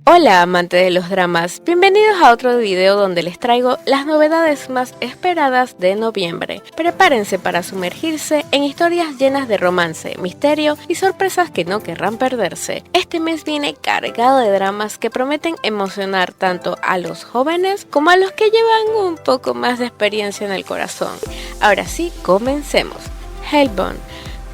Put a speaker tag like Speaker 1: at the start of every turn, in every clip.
Speaker 1: Hola amantes de los dramas, bienvenidos a otro video donde les traigo las novedades más esperadas de noviembre. Prepárense para sumergirse en historias llenas de romance, misterio y sorpresas que no querrán perderse. Este mes viene cargado de dramas que prometen emocionar tanto a los jóvenes como a los que llevan un poco más de experiencia en el corazón. Ahora sí, comencemos. Hellbound,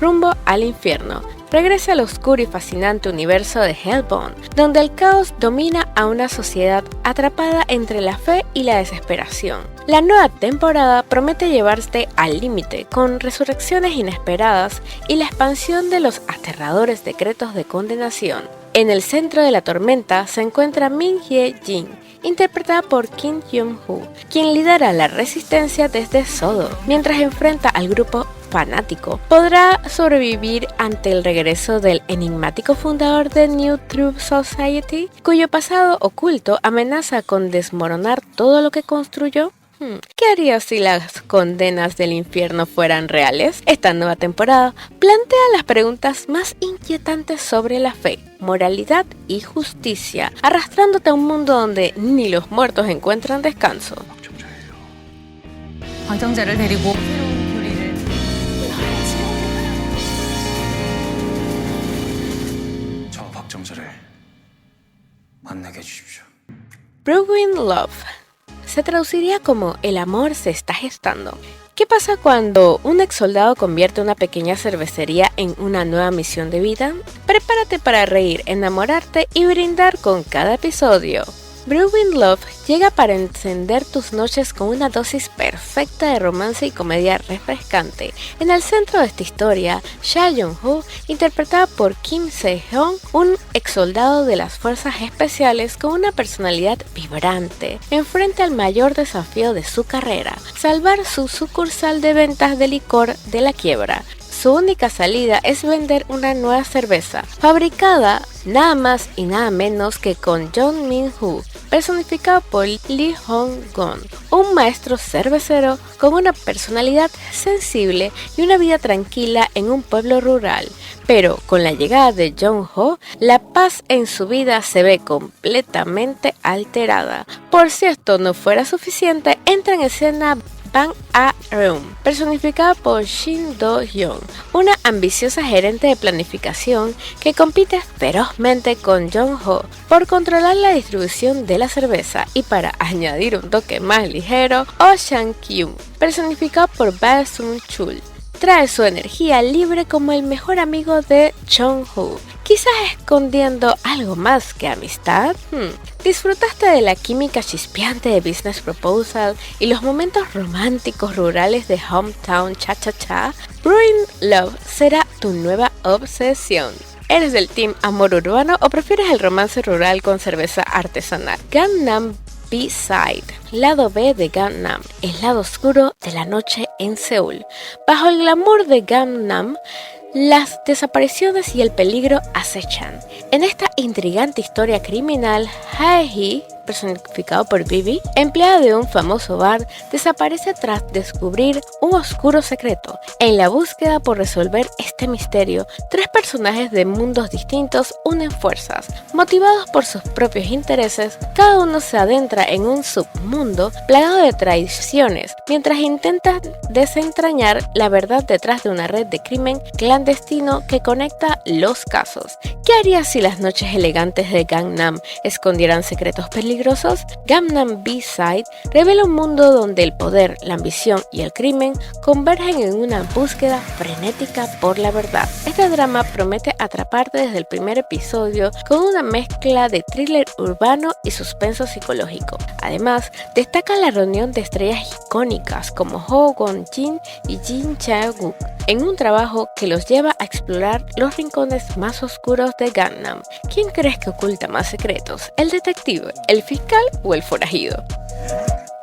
Speaker 1: rumbo al infierno. Regresa al oscuro y fascinante universo de Hellbound, donde el caos domina a una sociedad atrapada entre la fe y la desesperación. La nueva temporada promete llevarte al límite, con resurrecciones inesperadas y la expansión de los aterradores decretos de condenación. En el centro de la tormenta se encuentra Min Hye-jin, interpretada por Kim Hyun-woo, quien lidera la resistencia desde Sodo, mientras enfrenta al grupo fanático. ¿Podrá sobrevivir ante el regreso del enigmático fundador de New Truth Society, cuyo pasado oculto amenaza con desmoronar todo lo que construyó? ¿Qué haría si las condenas del infierno fueran reales? Esta nueva temporada plantea las preguntas más inquietantes sobre la fe, moralidad y justicia, arrastrándote a un mundo donde ni los muertos encuentran descanso.
Speaker 2: 방청자를 데리고
Speaker 3: 저 박정자를 만나게 해주십시오.
Speaker 1: Brewing Love se traduciría como el amor se está gestando. ¿Qué pasa cuando un ex soldado convierte una pequeña cervecería en una nueva misión de vida? Prepárate para reír, enamorarte y brindar con cada episodio. Brewing Love llega para encender tus noches con una dosis perfecta de romance y comedia refrescante. En el centro de esta historia, Cha Young-ho, interpretada por Kim Se-hyun, un ex soldado de las fuerzas especiales con una personalidad vibrante, enfrenta al mayor desafío de su carrera: salvar su sucursal de ventas de licor de la quiebra. Su única salida es vender una nueva cerveza, fabricada nada más y nada menos que con Jong Min-woo, personificado por Lee Hong-gon, un maestro cervecero con una personalidad sensible y una vida tranquila en un pueblo rural. Pero con la llegada de Jong-ho, la paz en su vida se ve completamente alterada. Por si esto no fuera suficiente, entra en escena Bang A-reum, personificada por Shin Do-hyun, una ambiciosa gerente de planificación que compite ferozmente con Jong-ho por controlar la distribución de la cerveza, y para añadir un toque más ligero, Oh Sang-kyun, personificado por Bae Sung-chul, trae su energía libre como el mejor amigo de Jong-ho, quizás escondiendo algo más que amistad. ¿Disfrutaste de la química chispeante de Business Proposal y los momentos románticos rurales de Hometown Cha-Cha-Cha? Brewing Love será tu nueva obsesión. ¿Eres del team amor urbano o prefieres el romance rural con cerveza artesanal? Gangnam B-Side, lado B de Gangnam, el lado oscuro de la noche en Seúl. Bajo el glamour de Gangnam, las desapariciones y el peligro acechan. En esta intrigante historia criminal, Hae-hee, personificado por Bibi, empleada de un famoso bar, desaparece tras descubrir un oscuro secreto. En la búsqueda por resolver este misterio, tres personajes de mundos distintos unen fuerzas. Motivados por sus propios intereses, cada uno se adentra en un submundo plagado de traiciones, mientras intentan desentrañar la verdad detrás de una red de crimen clandestino que conecta los casos. ¿Qué harías si las noches elegantes de Gangnam escondieran secretos peligrosos? Gangnam B-Side revela un mundo donde el poder, la ambición y el crimen convergen en una búsqueda frenética por la verdad. Este drama promete atraparte desde el primer episodio con una mezcla de thriller urbano y suspenso psicológico. Además, destaca la reunión de estrellas icónicas como Ho Kwon-jin y Jin Chae-wook en un trabajo que los lleva a explorar los rincones más oscuros de Gangnam. ¿Quién crees que oculta más secretos? ¿El detective, el fiscal o el forajido?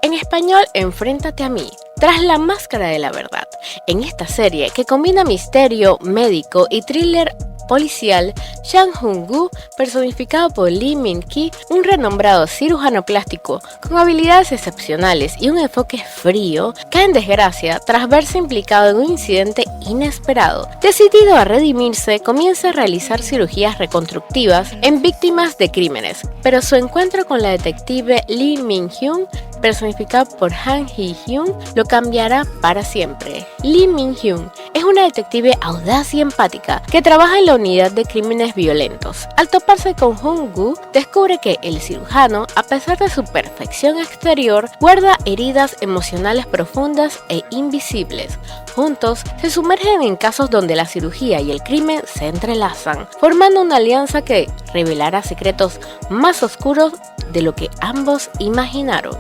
Speaker 1: En español, Enfréntate a mí, tras la máscara de la verdad. En esta serie, que combina misterio, médico y thriller policial, Sang Hoon-woo, personificado por Lee Min-ki, un renombrado cirujano plástico con habilidades excepcionales y un enfoque frío, cae en desgracia tras verse implicado en un incidente inesperado. Decidido a redimirse, comienza a realizar cirugías reconstructivas en víctimas de crímenes, pero su encuentro con la detective Lee Min-hyun, personificada por Han Hee-hyun, lo cambiará para siempre. Lee Min-hyun es una detective audaz y empática que trabaja en la unidad de crímenes violentos. Al toparse con Jung-gu, descubre que el cirujano, a pesar de su perfección exterior, guarda heridas emocionales profundas e invisibles. Juntos, se sumergen en casos donde la cirugía y el crimen se entrelazan, formando una alianza que revelará secretos más oscuros de lo que ambos imaginaron.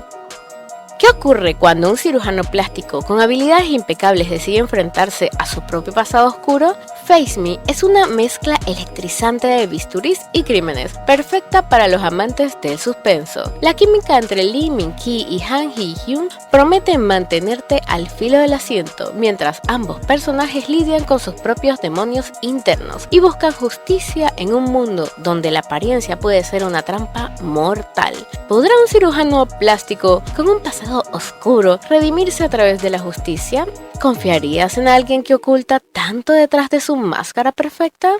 Speaker 1: ¿Qué ocurre cuando un cirujano plástico con habilidades impecables decide enfrentarse a su propio pasado oscuro? Face Me es una mezcla electrizante de bisturís y crímenes, perfecta para los amantes del suspenso. La química entre Lee Min-ki y Han Hee-hyun promete mantenerte al filo del asiento, mientras ambos personajes lidian con sus propios demonios internos y buscan justicia en un mundo donde la apariencia puede ser una trampa mortal. ¿Podrá un cirujano plástico con un pasado oscuro redimirse a través de la justicia? ¿Confiarías en alguien que oculta tanto detrás de su máscara perfecta?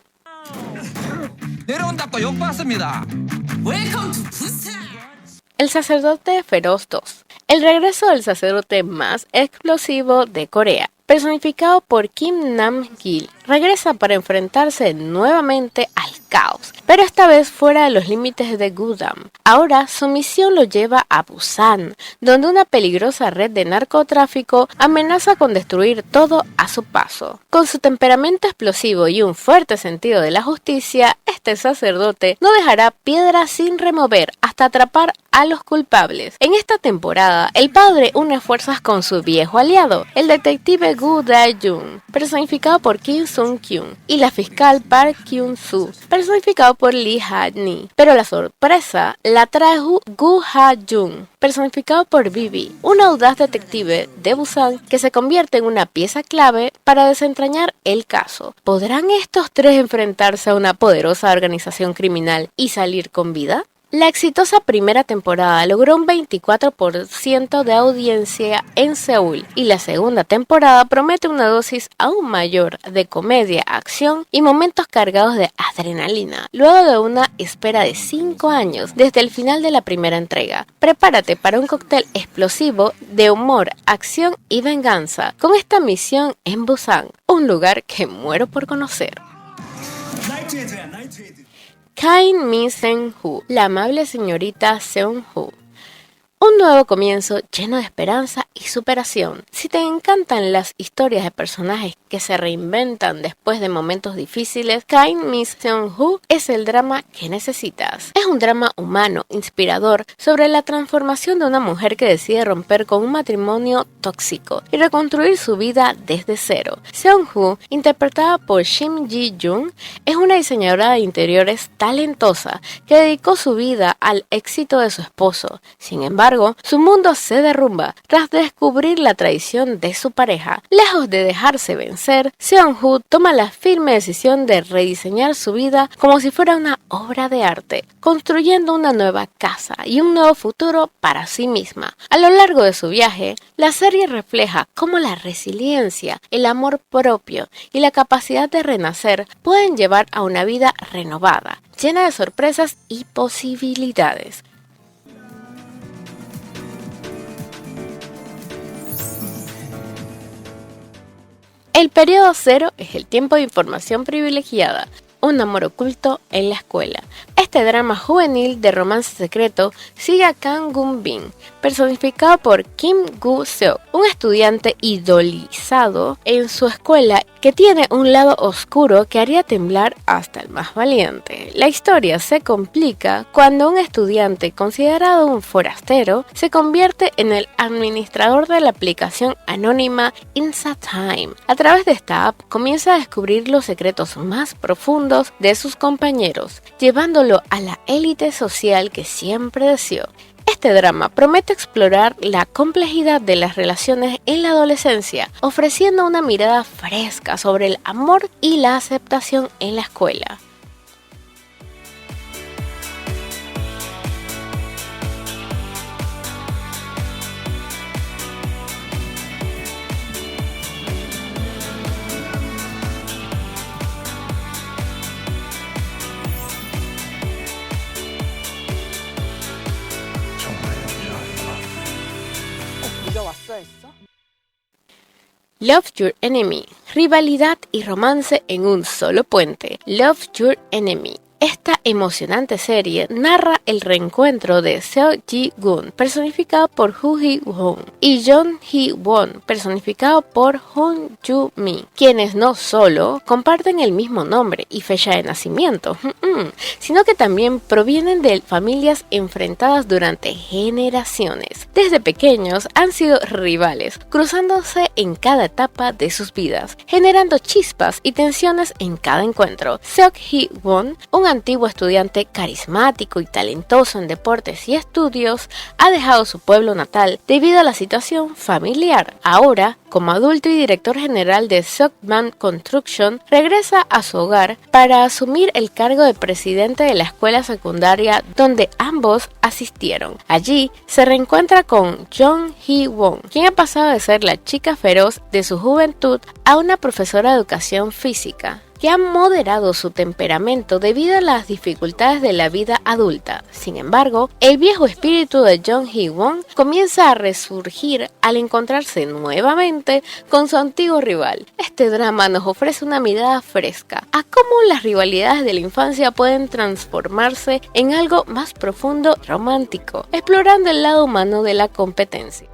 Speaker 1: El sacerdote feroz 2. El regreso del sacerdote más explosivo de Corea, personificado por Kim Nam-gil, regresa para enfrentarse nuevamente al caos, pero esta vez fuera de los límites de Gudam. Ahora su misión lo lleva a Busan, donde una peligrosa red de narcotráfico amenaza con destruir todo a su paso. Con su temperamento explosivo y un fuerte sentido de la justicia, este sacerdote no dejará piedra sin remover hasta atrapar a los culpables. En esta temporada, el padre une fuerzas con su viejo aliado, el detective Gu Dae-jung, personificado por Kim Sung-kyun, y la fiscal Park Kyun-soo, personificado por Lee Ha-ni. Pero la sorpresa la trae Gu Ha-jung, personificado por Bibi, un audaz detective de Busan que se convierte en una pieza clave para desentrañar el caso. ¿Podrán estos tres enfrentarse a una poderosa organización criminal y salir con vida? La exitosa primera temporada logró un 24% de audiencia en Seúl y la segunda temporada promete una dosis aún mayor de comedia, acción y momentos cargados de adrenalina, luego de una espera de 5 años desde el final de la primera entrega. Prepárate para un cóctel explosivo de humor, acción y venganza con esta misión en Busan, un lugar que muero por conocer. Kain Mi Seung-ho, la amable señorita Seung-ho. Un nuevo comienzo lleno de esperanza y superación. Si te encantan las historias de personajes que se reinventan después de momentos difíciles, Kain Mi Seung-ho es el drama que necesitas. Es un drama humano, inspirador, sobre la transformación de una mujer que decide romper con un matrimonio tóxico y reconstruir su vida desde cero. Seung-ho, interpretada por Shim Ji-jung, es una diseñadora de interiores talentosa que dedicó su vida al éxito de su esposo. Sin embargo, su mundo se derrumba tras descubrir la traición de su pareja. Lejos de dejarse vencer, Seung-ho toma la firme decisión de rediseñar su vida como si fuera una obra de arte, construyendo una nueva casa y un nuevo futuro para sí misma. A lo largo de su viaje, la serie refleja cómo la resiliencia, el amor propio y la capacidad de renacer pueden llevar a una vida renovada, llena de sorpresas y posibilidades. El periodo cero es el tiempo de información privilegiada, un amor oculto en la escuela. Este drama juvenil de romance secreto sigue a Kang Gun-bin, personificado por Kim Gu-seok, un estudiante idolizado en su escuela que tiene un lado oscuro que haría temblar hasta el más valiente. La historia se complica cuando un estudiante considerado un forastero se convierte en el administrador de la aplicación anónima InstaTime. A través de esta app comienza a descubrir los secretos más profundos de sus compañeros, llevándolo a la élite social que siempre deseó. Este drama promete explorar la complejidad de las relaciones en la adolescencia, ofreciendo una mirada fresca sobre el amor y la aceptación en la escuela. Love Your Enemy, rivalidad y romance en un solo puente. Love Your Enemy. Esta emocionante serie narra el reencuentro de Seo Ji-gun, personificado por Woo Hee-won, y Jung Hee-won, personificado por Hong Joo-mi, quienes no solo comparten el mismo nombre y fecha de nacimiento, sino que también provienen de familias enfrentadas durante generaciones. Desde pequeños han sido rivales, cruzándose en cada etapa de sus vidas, generando chispas y tensiones en cada encuentro. Seo Hee-won, un antiguo estudiante carismático y talentoso en deportes y estudios, ha dejado su pueblo natal debido a la situación familiar. Ahora, como adulto y director general de Seokman Construction, regresa a su hogar para asumir el cargo de presidente de la escuela secundaria donde ambos asistieron. Allí se reencuentra con Jung Hee-won, quien ha pasado de ser la chica feroz de su juventud a una profesora de educación física, que ha moderado su temperamento debido a las dificultades de la vida adulta. Sin embargo, el viejo espíritu de Jung Hee-won comienza a resurgir al encontrarse nuevamente con su antiguo rival. Este drama nos ofrece una mirada fresca a cómo las rivalidades de la infancia pueden transformarse en algo más profundo y romántico, explorando el lado humano de la competencia.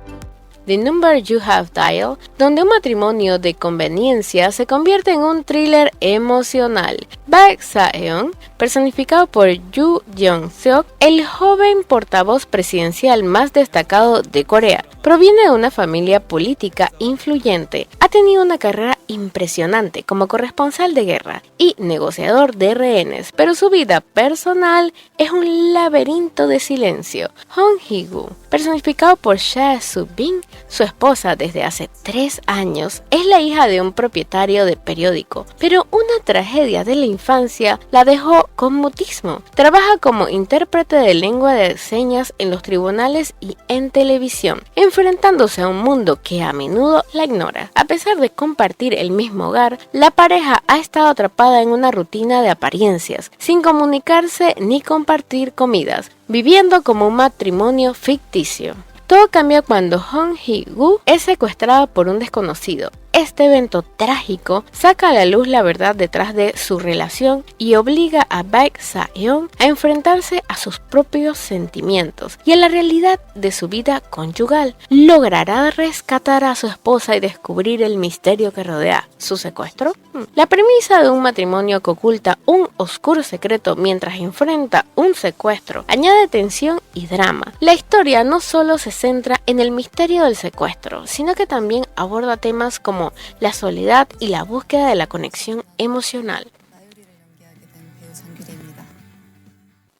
Speaker 1: The Number You Have Dialed, donde un matrimonio de conveniencia se convierte en un thriller emocional. Baek Sa-eun, personificado por Yoo Jong-seok, el joven portavoz presidencial más destacado de Corea, proviene de una familia política influyente. Ha tenido una carrera impresionante como corresponsal de guerra y negociador de rehenes, pero su vida personal es un laberinto de silencio. Hong Hee-gu, personificado por Cha Soo-bin, su esposa desde hace 3 años, es la hija de un propietario de periódico, pero una tragedia de la infancia la dejó con mutismo. Trabaja como intérprete de lengua de señas en los tribunales y en televisión, enfrentándose a un mundo que a menudo la ignora. A pesar de compartir el mismo hogar, la pareja ha estado atrapada en una rutina de apariencias, sin comunicarse ni compartir comidas, viviendo como un matrimonio ficticio. Todo cambia cuando Hong Hee-gu es secuestrada por un desconocido. Este evento trágico saca a la luz la verdad detrás de su relación y obliga a Baek Sa-eun a enfrentarse a sus propios sentimientos y a la realidad de su vida conyugal. ¿Logrará rescatar a su esposa y descubrir el misterio que rodea su secuestro? La premisa de un matrimonio que oculta un oscuro secreto mientras enfrenta un secuestro añade tensión y drama. La historia no solo se centra en el misterio del secuestro, sino que también aborda temas como la soledad y la búsqueda de la conexión emocional.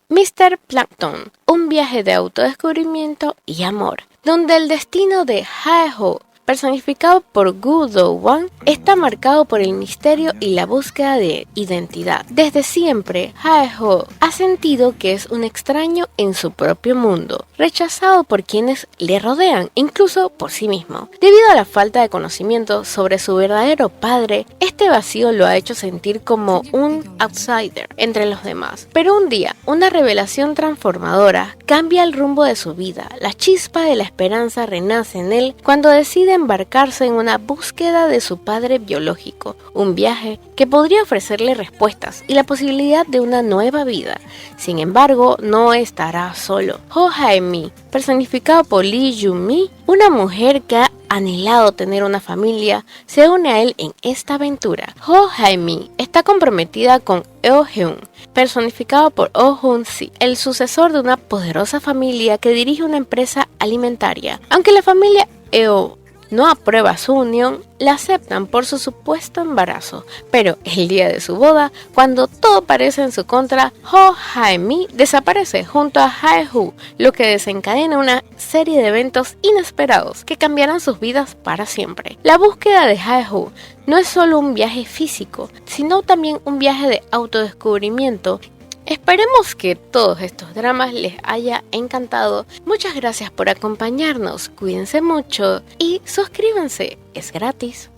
Speaker 1: Mr. Plankton, un viaje de autodescubrimiento y amor, donde el destino de Hae-ho, personificado por Gu Do-won, está marcado por el misterio y la búsqueda de identidad. Desde siempre, Hae-ho ha sentido que es un extraño en su propio mundo, rechazado por quienes le rodean, incluso por sí mismo. Debido a la falta de conocimiento sobre su verdadero padre, este vacío lo ha hecho sentir como un outsider entre los demás. Pero un día, una revelación transformadora cambia el rumbo de su vida. La chispa de la esperanza renace en él cuando decide embarcarse en una búsqueda de su padre biológico, un viaje que podría ofrecerle respuestas y la posibilidad de una nueva vida. Sin embargo, no estará solo. Ho Hae-mi, personificado por Lee Jung-mi, una mujer que ha anhelado tener una familia, se une a él en esta aventura. Ho Hae-mi está comprometida con Eo Heun, personificado por Oh Hun-si, el sucesor de una poderosa familia que dirige una empresa alimentaria. Aunque la familia Eo no aprueba su unión, la aceptan por su supuesto embarazo, pero el día de su boda, cuando todo parece en su contra, Ho Hae-mi desaparece junto a Hae-ho, lo que desencadena una serie de eventos inesperados que cambiarán sus vidas para siempre. La búsqueda de Hae-ho no es solo un viaje físico, sino también un viaje de autodescubrimiento. Esperemos que todos estos dramas les haya encantado. Muchas gracias por acompañarnos, cuídense mucho y suscríbanse, es gratis.